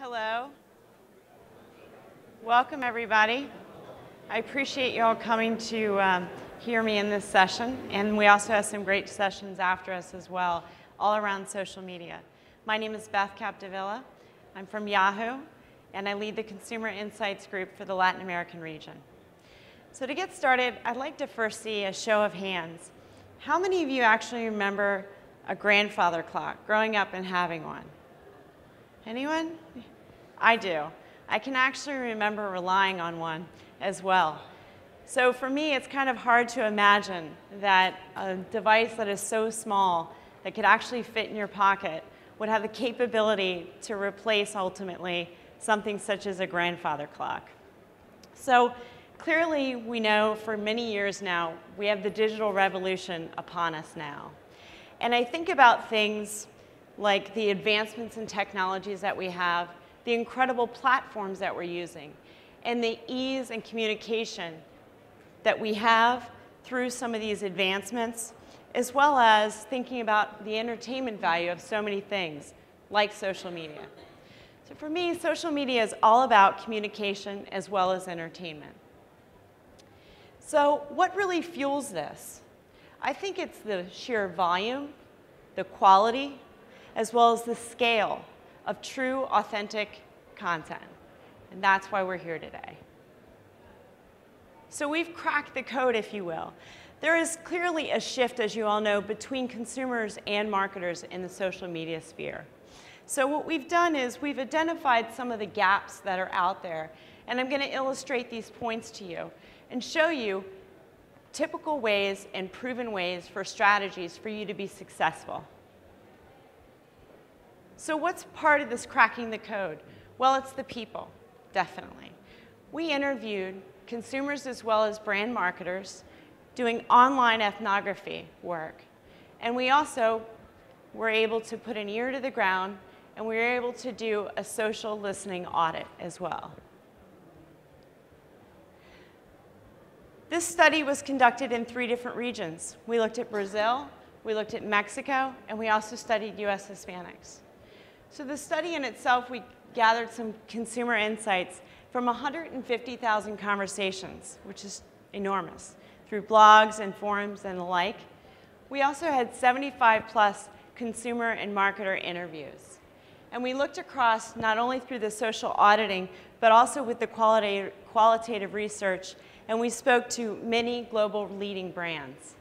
Hello. Welcome, everybody. I appreciate you all coming to hear me in this session, and we also have some great sessions after us as well, all around social media. My name is Beth Capdevila. I'm from Yahoo, and I lead the Consumer Insights Group for the Latin American region. So to get started, I'd like to first see a show of hands. How many of you actually remember a grandfather clock, growing up and having one? Anyone? I do. I can actually remember relying on one as well. So for me, it's kind of hard to imagine that a device that is so small that could actually fit in your pocket would have the capability to replace, ultimately, something such as a grandfather clock. So clearly, we know for many years now, we have the digital revolution upon us now. And I think about things like the advancements in technologies that we have, the incredible platforms that we're using, and the ease and communication that we have through some of these advancements, as well as thinking about the entertainment value of so many things, like social media. So for me, social media is all about communication as well as entertainment. So what really fuels this? I think it's the sheer volume, the quality, as well as the scale of true, authentic content. And that's why we're here today. So we've cracked the code, if you will. There is clearly a shift, as you all know, between consumers and marketers in the social media sphere. So what we've done is we've identified some of the gaps that are out there, and I'm going to illustrate these points to you and show you typical ways and proven ways for strategies for you to be successful. So what's part of this cracking the code? Well, it's the people, definitely. We interviewed consumers as well as brand marketers doing online ethnography work. And we also were able to put an ear to the ground, and we were able to do a social listening audit as well. This study was conducted in 3 different regions. We looked at Brazil, we looked at Mexico, and we also studied US Hispanics. So the study in itself, we gathered some consumer insights from 150,000 conversations, which is enormous, through blogs and forums and the like. We also had 75 plus consumer and marketer interviews. And we looked across not only through the social auditing, but also with the qualitative research, and we spoke to many global leading brands.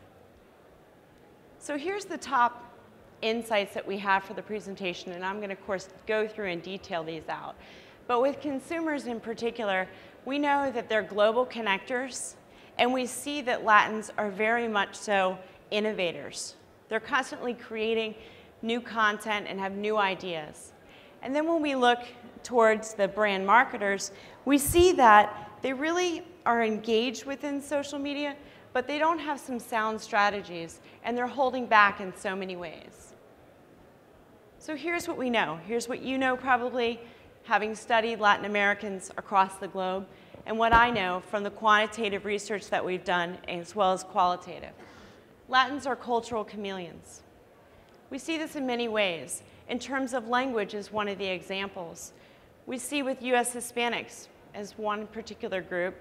So here's the top insights that we have for the presentation, and I'm going to, of course, go through and detail these out. But with consumers in particular, we know that they're global connectors, and we see that Latins are very much so innovators. They're constantly creating new content and have new ideas. And then when we look towards the brand marketers, we see that they really are engaged within social media, but they don't have some sound strategies, and they're holding back in so many ways. So here's what we know. Here's what you know probably, having studied Latin Americans across the globe, and what I know from the quantitative research that we've done as well as qualitative. Latins are cultural chameleons. We see this in many ways. In terms of language is one of the examples. We see with US Hispanics as one particular group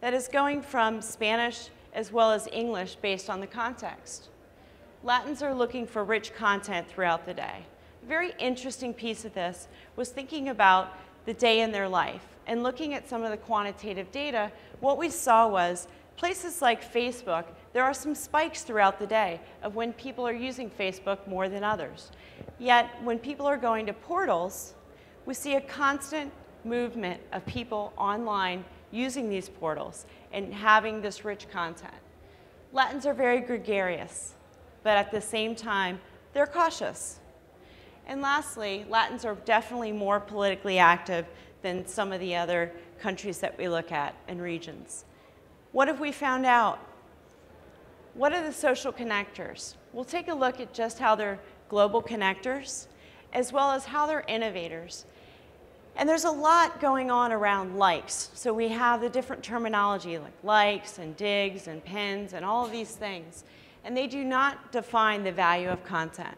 that is going from Spanish as well as English based on the context. Latins are looking for rich content throughout the day. A very interesting piece of this was thinking about the day in their life and looking at some of the quantitative data. What we saw was places like Facebook, there are some spikes throughout the day of when people are using Facebook more than others. Yet when people are going to portals, we see a constant movement of people online using these portals and having this rich content. Latins are very gregarious, but at the same time, they're cautious. And lastly, Latins are definitely more politically active than some of the other countries that we look at and regions. What have we found out? What are the social connectors? We'll take a look at just how they're global connectors, as well as how they're innovators. And there's a lot going on around likes. So we have the different terminology like likes and digs and pins and all of these things. And they do not define the value of content.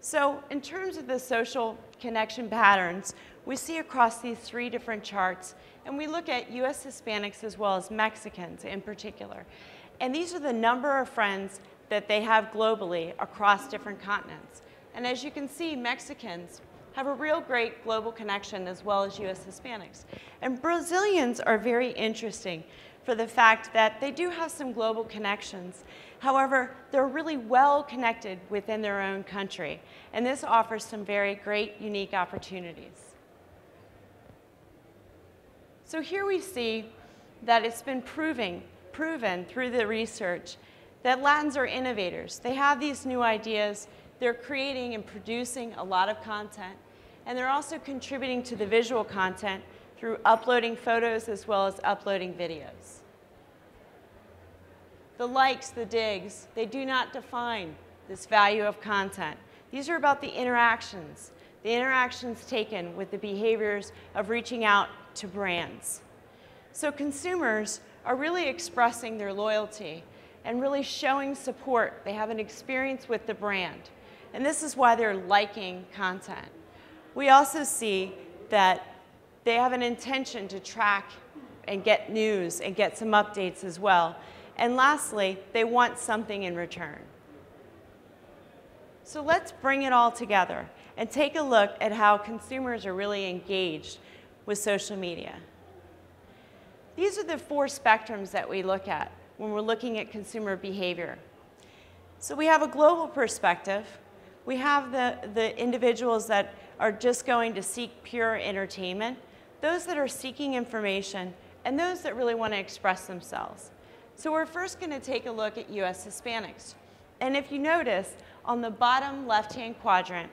So in terms of the social connection patterns, we see across these 3 different charts, and we look at US Hispanics as well as Mexicans in particular. And these are the number of friends that they have globally across different continents. And as you can see, Mexicans have a real great global connection as well as US Hispanics. And Brazilians are very interesting for the fact that they do have some global connections. However, they're really well connected within their own country. And this offers some very great, unique opportunities. So here we see that it's been proven through the research that Latins are innovators. They have these new ideas. They're creating and producing a lot of content. And they're also contributing to the visual content through uploading photos as well as uploading videos. The likes, the digs, they do not define this value of content. These are about the interactions taken with the behaviors of reaching out to brands. So consumers are really expressing their loyalty and really showing support. They have an experience with the brand. And this is why they're liking content. We also see that they have an intention to track and get news and get some updates as well. And lastly, they want something in return. So let's bring it all together and take a look at how consumers are really engaged with social media. These are the 4 spectrums that we look at when we're looking at consumer behavior. So we have a global perspective. We have the individuals that are just going to seek pure entertainment, those that are seeking information, and those that really want to express themselves. So we're first going to take a look at US Hispanics. And if you notice on the bottom left-hand quadrant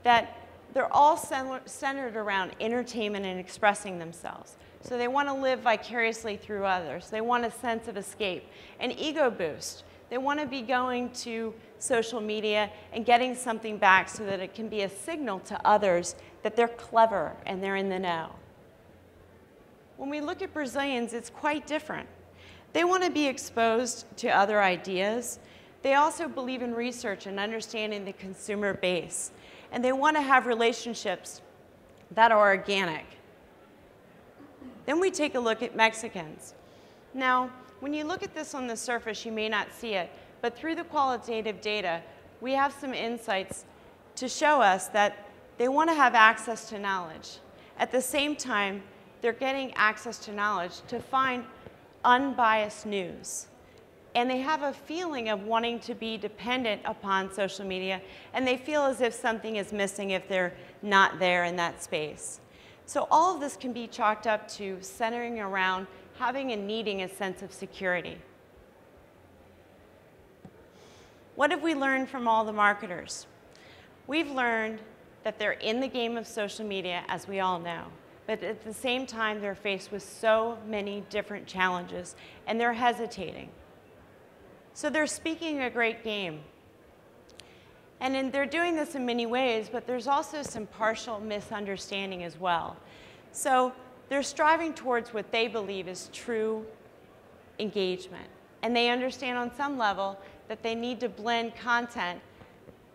that they're all centered around entertainment and expressing themselves. So they want to live vicariously through others. They want a sense of escape, an ego boost. They want to be going to social media and getting something back so that it can be a signal to others that they're clever and they're in the know. When we look at Brazilians, it's quite different. They want to be exposed to other ideas. They also believe in research and understanding the consumer base. And they want to have relationships that are organic. Then we take a look at Mexicans. Now, when you look at this on the surface, you may not see it, but through the qualitative data, we have some insights to show us that they want to have access to knowledge. At the same time, they're getting access to knowledge to find unbiased news. And they have a feeling of wanting to be dependent upon social media, and they feel as if something is missing if they're not there in that space. So all of this can be chalked up to centering around having and needing a sense of security. What have we learned from all the marketers? We've learned that they're in the game of social media, as we all know. But at the same time, they're faced with so many different challenges, and they're hesitating. So they're speaking a great game. And they're doing this in many ways, but there's also some partial misunderstanding as well. So they're striving towards what they believe is true engagement. And they understand on some level that they need to blend content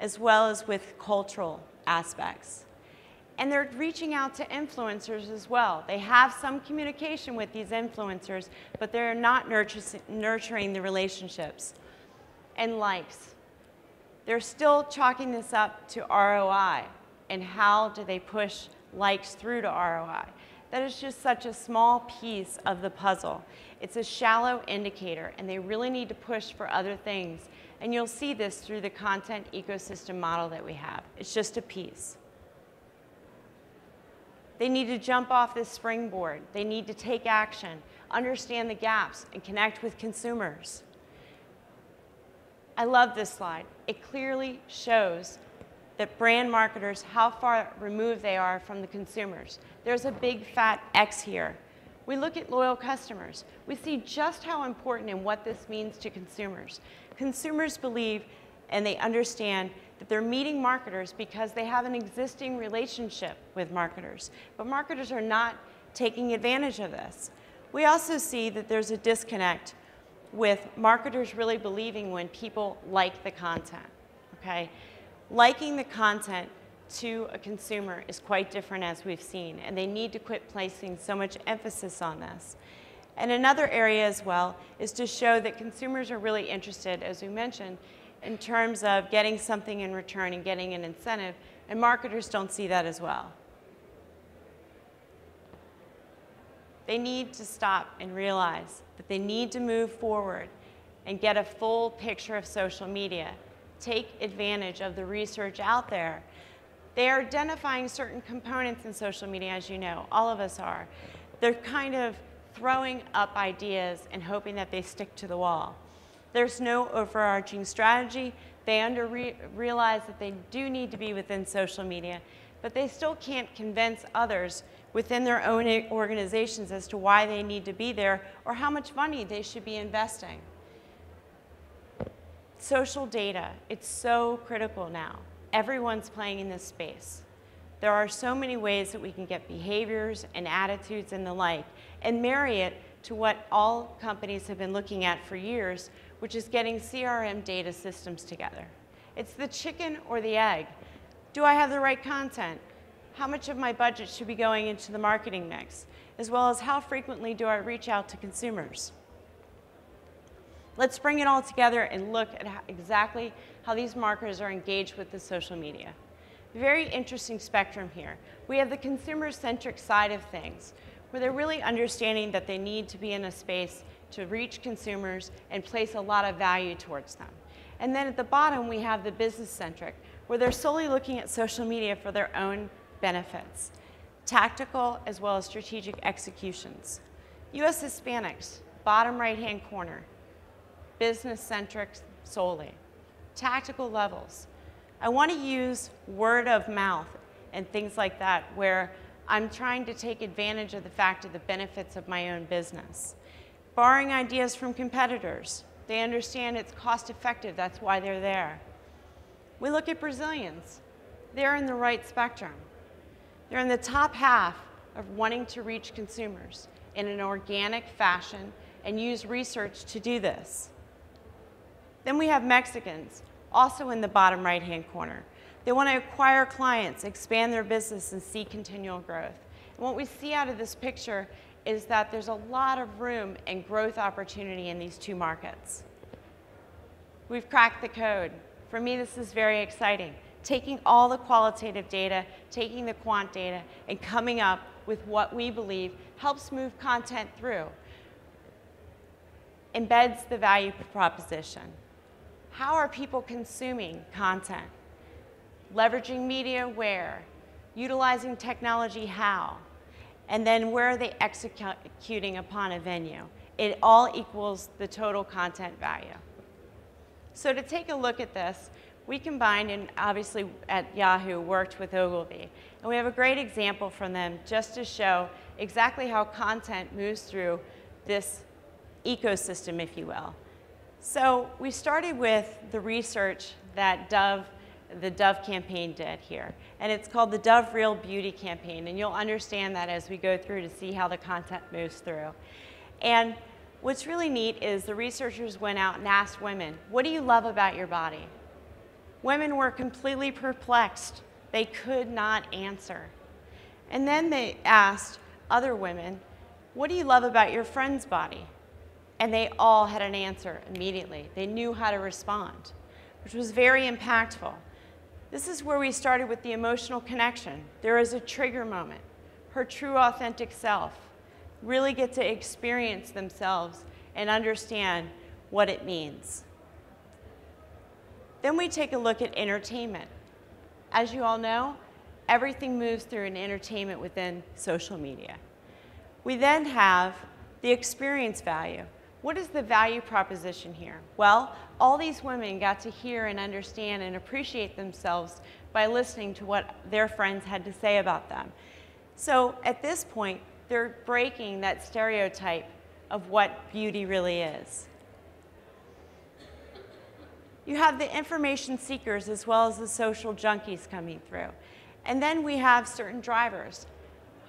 as well as with cultural aspects. And they're reaching out to influencers as well. They have some communication with these influencers, but they're not nurturing the relationships. And likes. They're still chalking this up to ROI. And how do they push likes through to ROI? That is just such a small piece of the puzzle. It's a shallow indicator, and they really need to push for other things. And you'll see this through the content ecosystem model that we have. It's just a piece. They need to jump off this springboard. They need to take action, understand the gaps, and connect with consumers. I love this slide. It clearly shows that brand marketers, how far removed they are from the consumers. There's a big fat X here. We look at loyal customers. We see just how important and what this means to consumers. Consumers believe and they understand that they're meeting marketers because they have an existing relationship with marketers. But marketers are not taking advantage of this. We also see that there's a disconnect with marketers really believing when people like the content, okay? Liking the content to a consumer is quite different, as we've seen, and they need to quit placing so much emphasis on this. And another area as well is to show that consumers are really interested, as we mentioned, in terms of getting something in return and getting an incentive, and marketers don't see that as well. They need to stop and realize that they need to move forward and get a full picture of social media. Take advantage of the research out there. They are identifying certain components in social media, as you know, all of us are. They're kind of throwing up ideas and hoping that they stick to the wall. There's no overarching strategy. They realize that they do need to be within social media, but they still can't convince others within their own organizations as to why they need to be there or how much money they should be investing. Social data, it's so critical now. Everyone's playing in this space. There are so many ways that we can get behaviors and attitudes and the like, and marry it to what all companies have been looking at for years, which is getting CRM data systems together. It's the chicken or the egg. Do I have the right content? How much of my budget should be going into the marketing mix? As well as how frequently do I reach out to consumers? Let's bring it all together and look at exactly how these marketers are engaged with the social media. Very interesting spectrum here. We have the consumer-centric side of things, where they're really understanding that they need to be in a space to reach consumers and place a lot of value towards them. And then at the bottom, we have the business-centric, where they're solely looking at social media for their own benefits, tactical as well as strategic executions. U.S. Hispanics, bottom right-hand corner, business-centric solely. Tactical levels. I want to use word of mouth and things like that where I'm trying to take advantage of the fact of the benefits of my own business. Borrowing ideas from competitors. They understand it's cost effective, that's why they're there. We look at Brazilians. They're in the right spectrum. They're in the top half of wanting to reach consumers in an organic fashion and use research to do this. Then we have Mexicans, also in the bottom right-hand corner. They want to acquire clients, expand their business, and see continual growth. And what we see out of this picture is that there's a lot of room and growth opportunity in these two markets. We've cracked the code. For me, this is very exciting. Taking all the qualitative data, taking the quant data, and coming up with what we believe helps move content through. Embeds the value proposition. How are people consuming content? Leveraging media where? Utilizing technology how? And then where are they executing upon a venue? It all equals the total content value. So to take a look at this, we combined, and obviously at Yahoo worked with Ogilvy. And we have a great example from them just to show exactly how content moves through this ecosystem, if you will. So we started with the research that the Dove campaign did here. And it's called the Dove Real Beauty campaign. And you'll understand that as we go through to see how the content moves through. And what's really neat is the researchers went out and asked women, what do you love about your body? Women were completely perplexed. They could not answer. And then they asked other women, what do you love about your friend's body? And they all had an answer immediately. They knew how to respond, which was very impactful. This is where we started with the emotional connection. There is a trigger moment. Her true, authentic self. Really get to experience themselves and understand what it means. Then we take a look at entertainment. As you all know, everything moves through an entertainment within social media. We then have the experience value. What is the value proposition here? Well, all these women got to hear and understand and appreciate themselves by listening to what their friends had to say about them. So at this point, they're breaking that stereotype of what beauty really is. You have the information seekers as well as the social junkies coming through. And then we have certain drivers.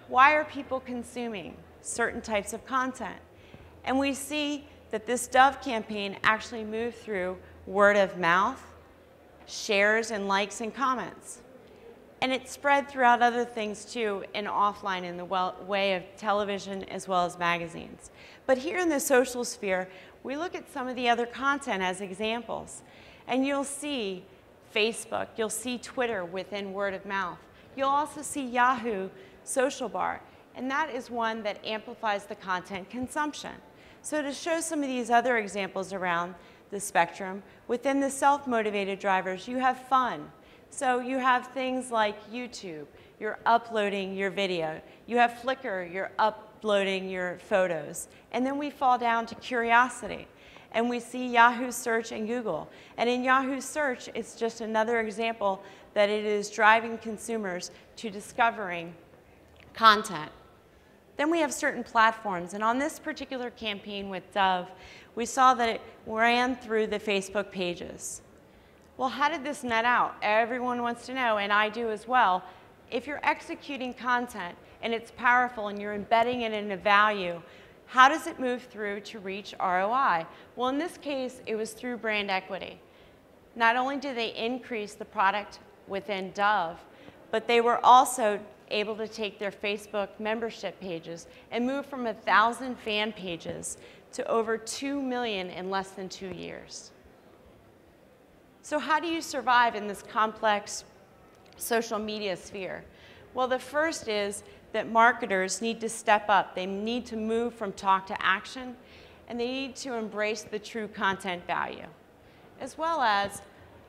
Why are people consuming certain types of content? And we see that this Dove campaign actually moved through word of mouth, shares and likes and comments. And it spread throughout other things too, and offline in the way of television as well as magazines. But here in the social sphere, we look at some of the other content as examples. And you'll see Facebook, you'll see Twitter within word of mouth. You'll also see Yahoo Social Bar, and that is one that amplifies the content consumption. So to show some of these other examples around the spectrum, within the self-motivated drivers, you have fun. So you have things like YouTube, you're uploading your video. You have Flickr, you're uploading your photos. And then we fall down to curiosity. And we see Yahoo Search and Google. And in Yahoo Search, it's just another example that it is driving consumers to discovering content. Then we have certain platforms. And on this particular campaign with Dove, we saw that it ran through the Facebook pages. Well, how did this net out? Everyone wants to know, and I do as well. If you're executing content and it's powerful and you're embedding it in a value, how does it move through to reach ROI? Well, in this case, it was through brand equity. Not only did they increase the product within Dove, but they were also able to take their Facebook membership pages and move from 1,000 fan pages to over 2 million in less than 2 years. So how do you survive in this complex social media sphere? Well, the first is that marketers need to step up. They need to move from talk to action, and they need to embrace the true content value. As well as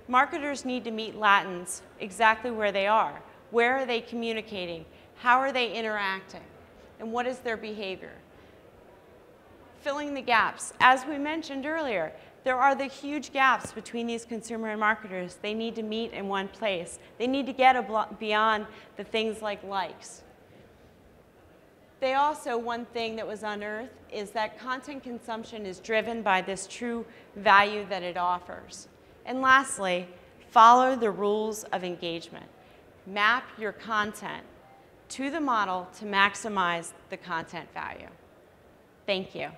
marketers need to meet Latins exactly where they are. Where are they communicating? How are they interacting? And what is their behavior? Filling the gaps. As we mentioned earlier, there are the huge gaps between these consumer and marketers. They need to meet in one place. They need to get beyond the things like likes. They also, one thing that was unearthed is that content consumption is driven by this true value that it offers. And lastly, follow the rules of engagement. Map your content to the model to maximize the content value. Thank you.